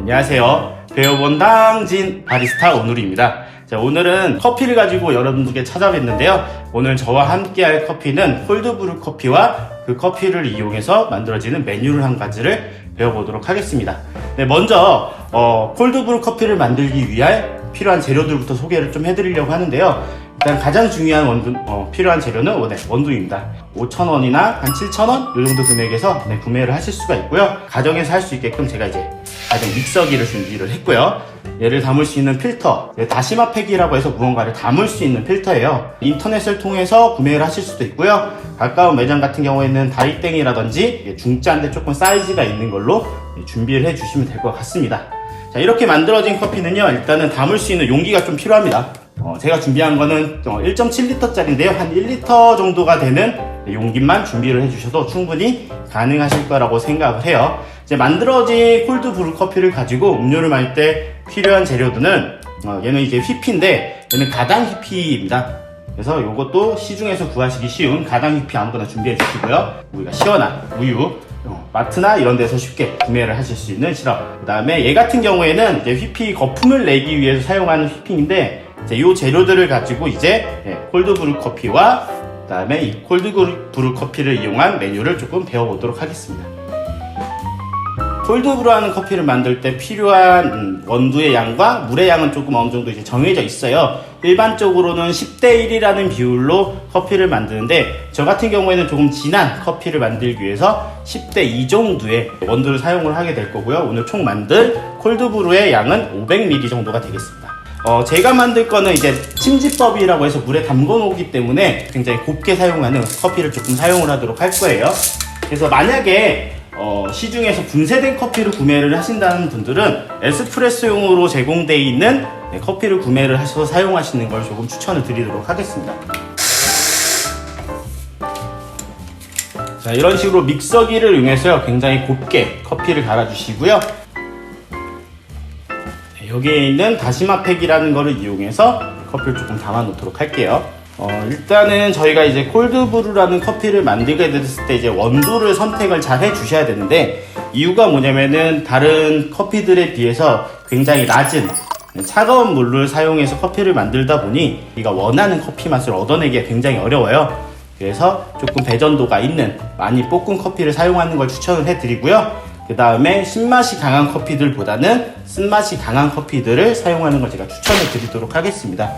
안녕하세요. 배워본 당진 바리스타 오누리입니다. 자, 오늘은 커피를 가지고 여러분들께 찾아뵀는데요. 오늘 저와 함께 할 커피는 콜드브루 커피와 그 커피를 이용해서 만들어지는 메뉴를 한 가지를 배워보도록 하겠습니다. 네, 먼저 콜드브루 커피를 만들기 위해 필요한 재료들부터 소개를 좀 해드리려고 하는데요. 일단 가장 중요한 필요한 재료는 원두입니다. 5,000원이나 한 7,000원 이 정도 금액에서 구매를 하실 수가 있고요. 가정에서 할 수 있게끔 제가 이제 가정 믹서기를 준비를 했고요. 얘를 담을 수 있는 필터, 다시마 팩이라고 해서 무언가를 담을 수 있는 필터예요. 인터넷을 통해서 구매를 하실 수도 있고요. 가까운 매장 같은 경우에는 다이땡이라든지 중짜인데 조금 사이즈가 있는 걸로 준비를 해주시면 될 것 같습니다. 자, 이렇게 만들어진 커피는요, 일단은 담을 수 있는 용기가 좀 필요합니다. 제가 준비한 거는 1.7L짜리인데요. 한 1L 정도가 되는 용기만 준비를 해주셔도 충분히 가능하실 거라고 생각을 해요. 이제 만들어진 콜드브루 커피를 가지고 음료를 마실 때 필요한 재료들은 얘는 이제 휘피인데 얘는 가당 휘피입니다. 그래서 이것도 시중에서 구하시기 쉬운 가당 휘피 아무거나 준비해 주시고요. 우리가 시원한 우유, 마트나 이런 데서 쉽게 구매를 하실 수 있는 시럽. 그 다음에 얘 같은 경우에는 이제 휘피 거품을 내기 위해서 사용하는 휘핑인데 이 재료들을 가지고 이제 콜드브루 커피와 그 다음에 이 콜드브루 커피를 이용한 메뉴를 조금 배워보도록 하겠습니다. 콜드브루 하는 커피를 만들 때 필요한 원두의 양과 물의 양은 조금 어느 정도 이제 정해져 있어요. 일반적으로는 10대 1이라는 비율로 커피를 만드는데 저 같은 경우에는 조금 진한 커피를 만들기 위해서 10대 2 정도의 원두를 사용을 하게 될 거고요. 오늘 총 만들 콜드브루의 양은 500ml 정도가 되겠습니다. 제가 만들 거는 이제 침지법이라고 해서 물에 담궈 놓기 때문에 굉장히 곱게 사용하는 커피를 조금 사용을 하도록 할 거예요. 그래서 만약에 시중에서 분쇄된 커피를 구매를 하신다는 분들은 에스프레소용으로 제공되어 있는 커피를 구매를 하셔서 사용하시는 걸 조금 추천을 드리도록 하겠습니다. 자, 이런 식으로 믹서기를 이용해서 굉장히 곱게 커피를 갈아주시고요. 여기에 있는 다시마 팩이라는 거를 이용해서 커피를 조금 담아 놓도록 할게요. 일단은 저희가 이제 콜드브루라는 커피를 만들게 됐을 때 이제 원두를 선택을 잘 해주셔야 되는데 이유가 뭐냐면은 다른 커피들에 비해서 굉장히 낮은 차가운 물을 사용해서 커피를 만들다 보니 우리가 원하는 커피 맛을 얻어내기가 굉장히 어려워요. 그래서 조금 배전도가 있는 많이 볶은 커피를 사용하는 걸 추천을 해드리고요. 그 다음에 신맛이 강한 커피들보다는 쓴맛이 강한 커피들을 사용하는 걸 제가 추천을 드리도록 하겠습니다.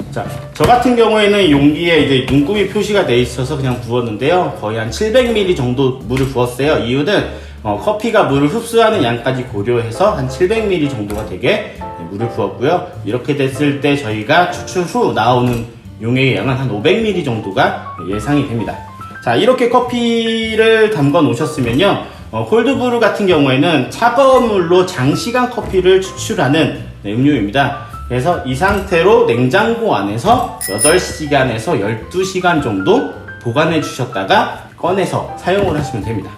자, 저 같은 경우에는 용기에 이제 눈금이 표시가 돼 있어서 그냥 부었는데요. 거의 한 700ml 정도 물을 부었어요. 이유는 커피가 물을 흡수하는 양까지 고려해서 한 700ml 정도가 되게 물을 부었고요. 이렇게 됐을 때 저희가 추출 후 나오는 용액의 양은 한 500ml 정도가 예상이 됩니다. 자, 이렇게 커피를 담궈 놓으셨으면요. 콜드브루 같은 경우에는 차가운 물로 장시간 커피를 추출하는 음료입니다. 그래서 이 상태로 냉장고 안에서 8시간에서 12시간 정도 보관해 주셨다가 꺼내서 사용을 하시면 됩니다.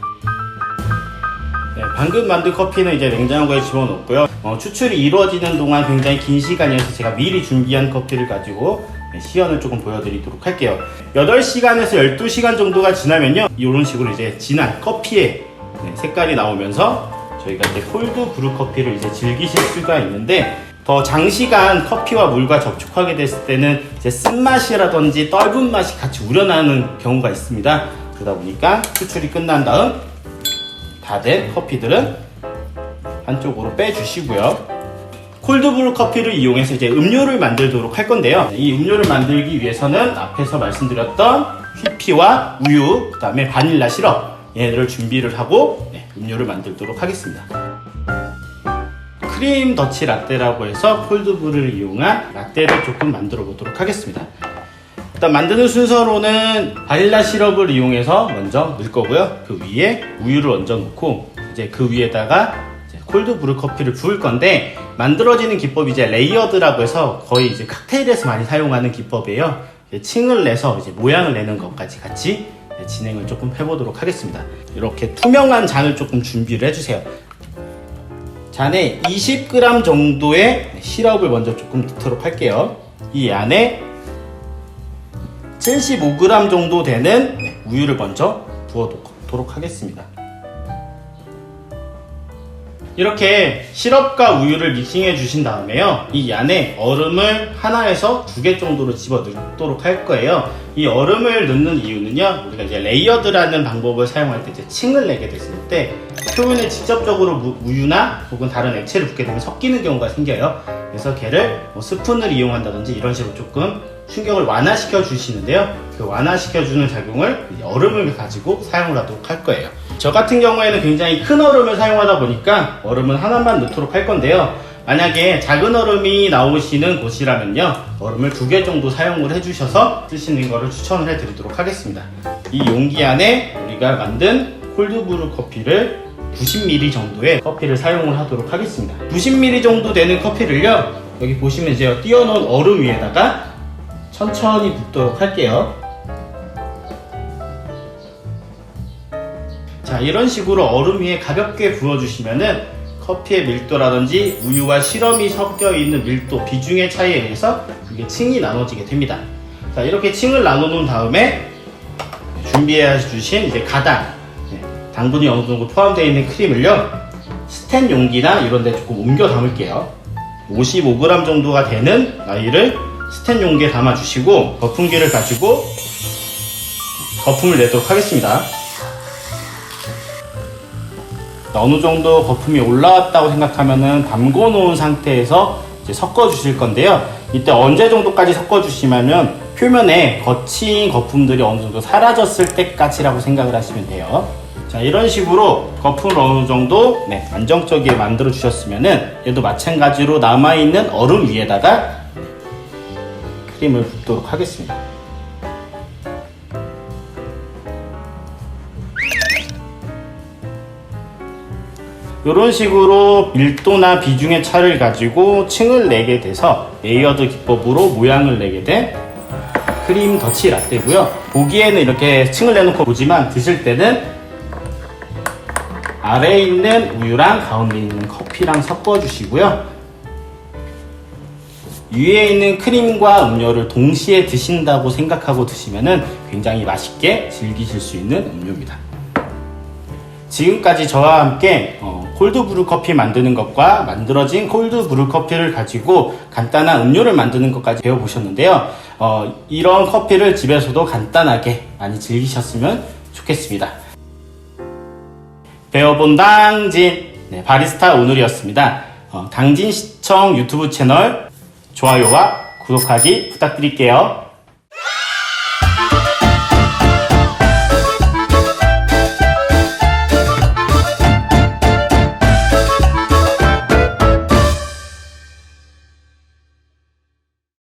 방금 만든 커피는 이제 냉장고에 집어넣고요. 추출이 이루어지는 동안 굉장히 긴 시간이어서 제가 미리 준비한 커피를 가지고 시연을 조금 보여드리도록 할게요. 8시간에서 12시간 정도가 지나면요, 이런 식으로 이제 진한 커피의 색깔이 나오면서 저희가 이제 콜드브루 커피를 이제 즐기실 수가 있는데 더 장시간 커피와 물과 접촉하게 됐을 때는 이제 쓴맛이라든지 떫은 맛이 같이 우러나는 경우가 있습니다. 그러다 보니까 추출이 끝난 다음 다 된 커피들은 한쪽으로 빼주시고요. 콜드브루 커피를 이용해서 이제 음료를 만들도록 할 건데요. 이 음료를 만들기 위해서는 앞에서 말씀드렸던 휘피와 우유, 그 다음에 바닐라 시럽 얘를 준비를 하고 음료를 만들도록 하겠습니다. 크림 더치 라떼라고 해서 콜드브루를 이용한 라떼를 조금 만들어 보도록 하겠습니다. 일단 만드는 순서로는 바닐라 시럽을 이용해서 먼저 넣을 거고요. 그 위에 우유를 얹어 놓고 이제 그 위에다가 콜드브루 커피를 부을 건데 만들어지는 기법이 이제 레이어드라고 해서 거의 이제 칵테일에서 많이 사용하는 기법이에요. 층을 내서 이제 모양을 내는 것까지 같이 진행을 조금 해보도록 하겠습니다. 이렇게 투명한 잔을 조금 준비를 해주세요. 잔에 20g 정도의 시럽을 먼저 조금 넣도록 할게요. 이 안에 75g 정도 되는 우유를 먼저 부어놓도록 하겠습니다. 이렇게 시럽과 우유를 믹싱해 주신 다음에요, 이 안에 얼음을 하나에서 2개 정도로 집어 넣도록 할 거예요. 이 얼음을 넣는 이유는요, 우리가 이제 레이어드라는 방법을 사용할 때 이제 층을 내게 됐을 때 표면에 직접적으로 우유나 혹은 다른 액체를 붓게 되면 섞이는 경우가 생겨요. 그래서 걔를 스푼을 이용한다든지 이런 식으로 조금 충격을 완화시켜 주시는데요, 그 완화시켜 주는 작용을 얼음을 가지고 사용을 하도록 할 거예요. 저 같은 경우에는 굉장히 큰 얼음을 사용하다 보니까 얼음은 하나만 넣도록 할 건데요, 만약에 작은 얼음이 나오시는 곳이라면요, 얼음을 2개 정도 사용을 해주셔서 쓰시는 것을 추천을 해드리도록 하겠습니다. 이 용기 안에 우리가 만든 콜드브루 커피를 90ml 정도의 커피를 사용을 하도록 하겠습니다. 90ml 정도 되는 커피를요, 여기 보시면 이제 띄워놓은 얼음 위에다가 천천히 붓도록 할게요. 자, 이런 식으로 얼음 위에 가볍게 부어주시면은 커피의 밀도라든지 우유와 시럽이 섞여 있는 밀도, 비중의 차이에 의해서 이게 층이 나눠지게 됩니다. 자, 이렇게 층을 나눠 놓은 다음에 준비해 주신 이제 가당, 당분이 어느 정도 포함되어 있는 크림을요, 스텐 용기나 이런 데 조금 옮겨 담을게요. 55g 정도가 되는 나이를 스텐 용기에 담아 주시고 거품기를 가지고 거품을 내도록 하겠습니다. 어느 정도 거품이 올라왔다고 생각하면은 담궈 놓은 상태에서 이제 섞어 주실 건데요, 이때 언제 정도까지 섞어 주시냐면 표면에 거친 거품들이 어느 정도 사라졌을 때까지라고 생각을 하시면 돼요. 자, 이런 식으로 거품을 어느 정도 안정적이게 만들어 주셨으면은 얘도 마찬가지로 남아있는 얼음 위에다가 크림을 붓도록 하겠습니다. 이런 식으로 밀도나 비중의 차를 가지고 층을 내게 돼서 레이어드 기법으로 모양을 내게 된 크림 더치 라떼고요. 보기에는 이렇게 층을 내놓고 보지만 드실 때는 아래에 있는 우유랑 가운데 있는 커피랑 섞어 주시고요, 위에 있는 크림과 음료를 동시에 드신다고 생각하고 드시면은 굉장히 맛있게 즐기실 수 있는 음료입니다. 지금까지 저와 함께 콜드브루 커피 만드는 것과 만들어진 콜드브루 커피를 가지고 간단한 음료를 만드는 것까지 배워보셨는데요, 이런 커피를 집에서도 간단하게 많이 즐기셨으면 좋겠습니다. 배워본 당진, 바리스타 오늘이었습니다. 당진시청 유튜브 채널 좋아요와 구독하기 부탁드릴게요.